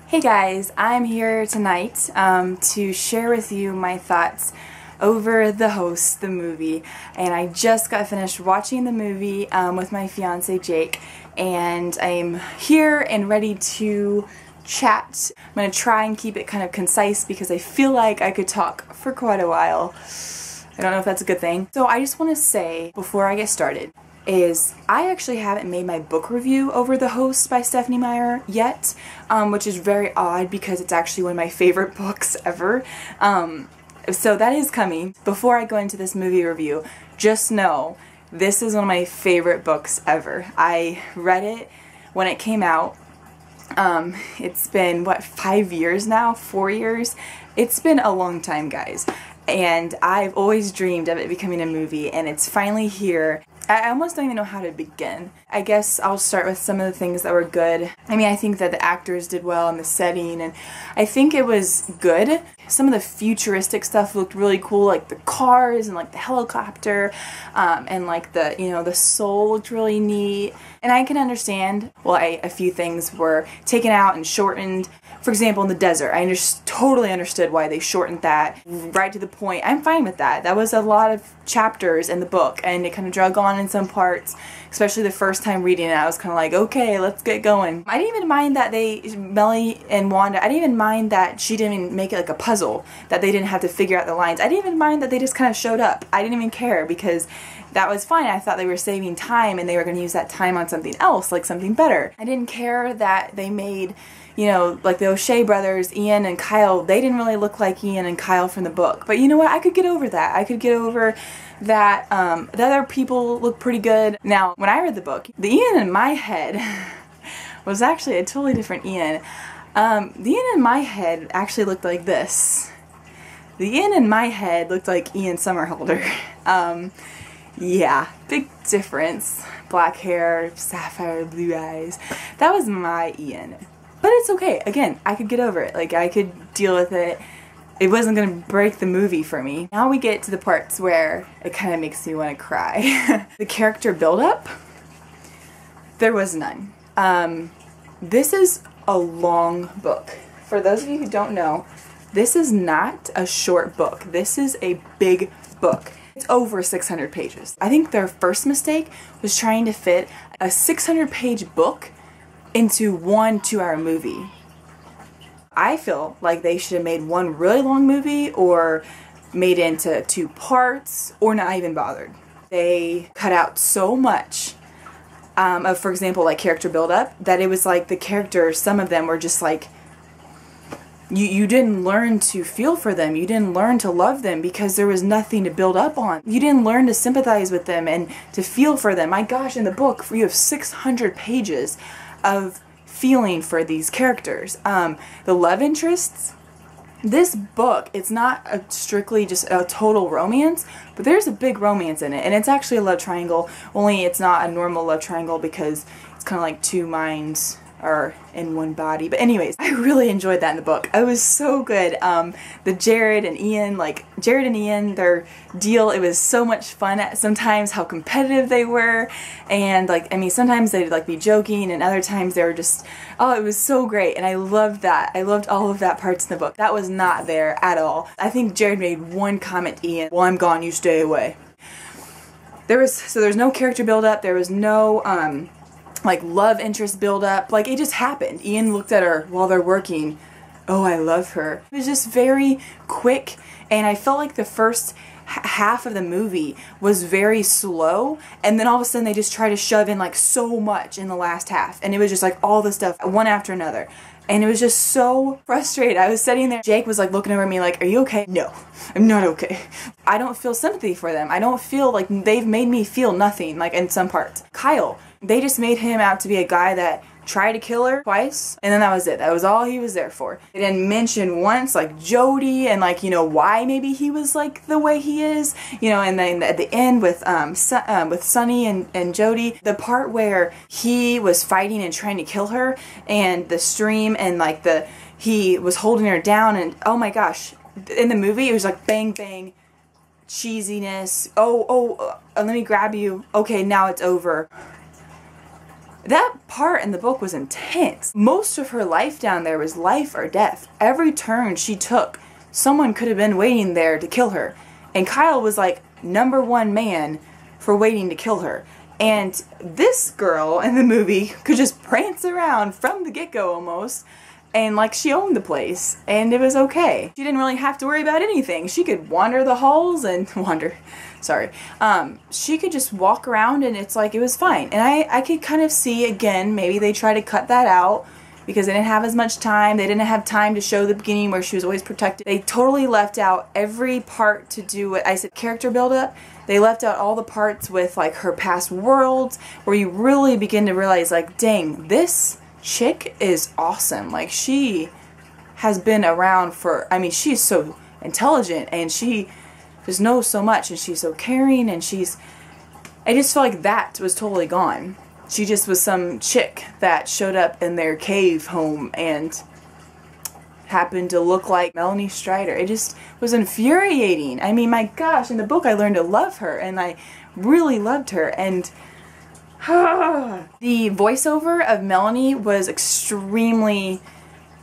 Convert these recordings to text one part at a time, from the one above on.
Hey guys, I'm here tonight to share with you my thoughts over The Host, the movie. And I just got finished watching the movie with my fiance Jake, and I'm here and ready to chat. I'm going to try and keep it kind of concise because I feel like I could talk for quite a while. I don't know if that's a good thing. So I just want to say before I get started is I actually haven't made my book review over The Host by Stephenie Meyer yet, which is very odd because it's actually one of my favorite books ever. So that is coming. Before I go into this movie review, just know this is one of my favorite books ever. I read it when it came out. It's been, what, 5 years now? 4 years? It's been a long time, guys. And I've always dreamed of it becoming a movie, and it's finally here. I almost don't even know how to begin. I guess I'll start with some of the things that were good. I mean, I think that the actors did well in the setting, and I think it was good. Some of the futuristic stuff looked really cool, like the cars and like the helicopter, and like the, the soul looked really neat. And I can understand why a few things were taken out and shortened. For example, in the desert, I totally understood why they shortened that right to the point. I'm fine with that. That was a lot of chapters in the book, and it kind of drug on in some parts, especially the first time reading it. I was kind of like, okay, let's get going. I didn't even mind that Melanie and Wanda, I didn't even mind that she didn't even make it like a puzzle, that they didn't have to figure out the lines. I didn't even mind that they just kind of showed up. I didn't even care because that was fine. I thought they were saving time and they were going to use that time on something else, like something better. I didn't care that they made, like the O'Shea brothers, Ian and Kyle, they didn't really look like Ian and Kyle from the book. But you know what? I could get over that. I could get over that the other people look pretty good. Now, when I read the book, the Ian in my head was actually a totally different Ian. The Ian in my head actually looked like this. The Ian in my head looked like Ian Somerhalder. Yeah, big difference. Black hair, sapphire blue eyes. That was my Ian. But it's okay. Again, I could get over it. Like, I could deal with it. It wasn't going to break the movie for me. Now we get to the parts where it kind of makes me want to cry. The character build-up, there was none. This is a long book. For those of you who don't know, this is not a short book. This is a big book. It's over 600 pages. I think their first mistake was trying to fit a 600-page book into one 2-hour movie. I feel like they should have made one really long movie or made it into 2 parts or not even bothered. They cut out so much of, for example, like character build-up, that it was like the characters, some of them were just like, you didn't learn to feel for them. You didn't learn to love them because there was nothing to build up on. You didn't learn to sympathize with them and to feel for them. My gosh, in the book, you have 600 pages of feeling for these characters. The love interests, this book, it's not strictly just a total romance, but there's a big romance in it, and it's actually a love triangle, only it's not a normal love triangle because it's kind of like 2 minds are in one body. But anyways, I really enjoyed that in the book. It was so good. The Jared and Ian, their deal, it was so much fun sometimes how competitive they were, and like, I mean, sometimes they'd like be joking and other times they were just, oh, it was so great, and I loved that. I loved all of that parts in the book. That was not there at all. I think Jared made one comment to Ian, well, I'm gone, you stay away. There's no character build up, there was no like love interest build up. Like, it just happened. Ian looked at her while they're working. Oh, I love her. It was just very quick, and I felt like the first half of the movie was very slow, and then all of a sudden they just try to shove in like so much in the last half, and it was just like all the stuff one after another. And it was just so frustrated. I was sitting there, Jake was like looking over at me like, are you okay? No, I'm not okay. I don't feel sympathy for them. I don't feel like they've made me feel nothing, like in some parts. Kyle, they just made him out to be a guy that tried to kill her twice, and then that was it. That was all he was there for. They didn't mention once like Jody and like, why maybe he was like the way he is, and then at the end with Sunny and Jody, the part where he was fighting and trying to kill her, and the stream, and like he was holding her down, and oh my gosh, in the movie it was like bang bang cheesiness. Oh, let me grab you. Okay, now it's over. That part in the book was intense. Most of her life down there was life or death. Every turn she took, someone could have been waiting there to kill her. And Kyle was like #1 man for waiting to kill her. And this girl in the movie could just prance around from the get-go almost, and like she owned the place, and it was okay. She didn't really have to worry about anything. She could wander the halls and she could just walk around, and it's like it was fine. And I could kind of see, again, maybe they try to cut that out because they didn't have as much time. They didn't have time to show the beginning where she was always protected. They totally left out every part to do what I said, character buildup. They left out all the parts with like her past worlds where you really begin to realize like, dang, this chick is awesome. Like, she has been around for, I mean, she's so intelligent and she just knows so much, and she's so caring, and I just feel like that was totally gone. She just was some chick that showed up in their cave home and happened to look like Melanie Strider. It just was infuriating. I mean, my gosh, in the book I learned to love her, and I really loved her, and the voiceover of Melanie was extremely,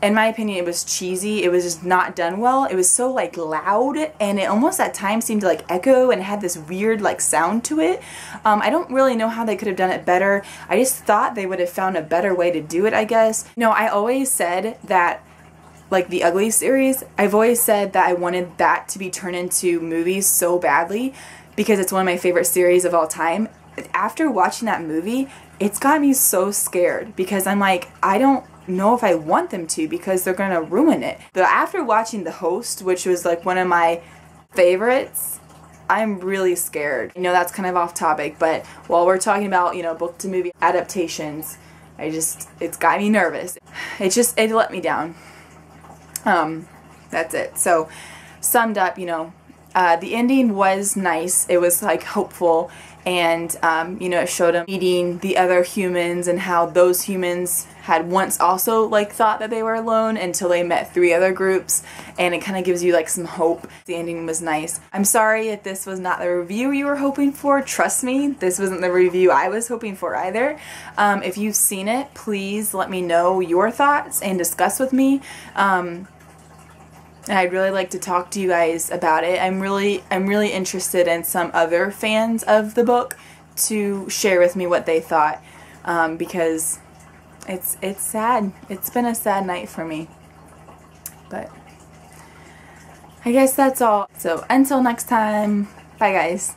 in my opinion, it was cheesy. It was just not done well. It was so like loud, and it almost at times seemed to like echo and had this weird like sound to it. I don't really know how they could have done it better. I just thought they would have found a better way to do it, I guess. You know, I always said that, like the Ugly series, I've always said that I wanted that to be turned into movies so badly because it's one of my favorite series of all time. After watching that movie, it's got me so scared because I'm like, I don't know if I want them to because they're gonna ruin it. But after watching The Host, which was like one of my favorites, I'm really scared. You know, that's kind of off topic, but while we're talking about, you know, book to movie adaptations, it's got me nervous. It let me down. That's it. So, summed up, you know, the ending was nice. It was like hopeful, and you know, it showed them meeting the other humans and how those humans had once also like thought that they were alone until they met 3 other groups, and it kind of gives you like some hope. The ending was nice. I'm sorry if this was not the review you were hoping for. Trust me, this wasn't the review I was hoping for either. If you've seen it, please let me know your thoughts and discuss with me. And I'd really like to talk to you guys about it. I'm really interested in some other fans of the book to share with me what they thought, because it's sad. It's been a sad night for me. But I guess that's all. So until next time, bye guys.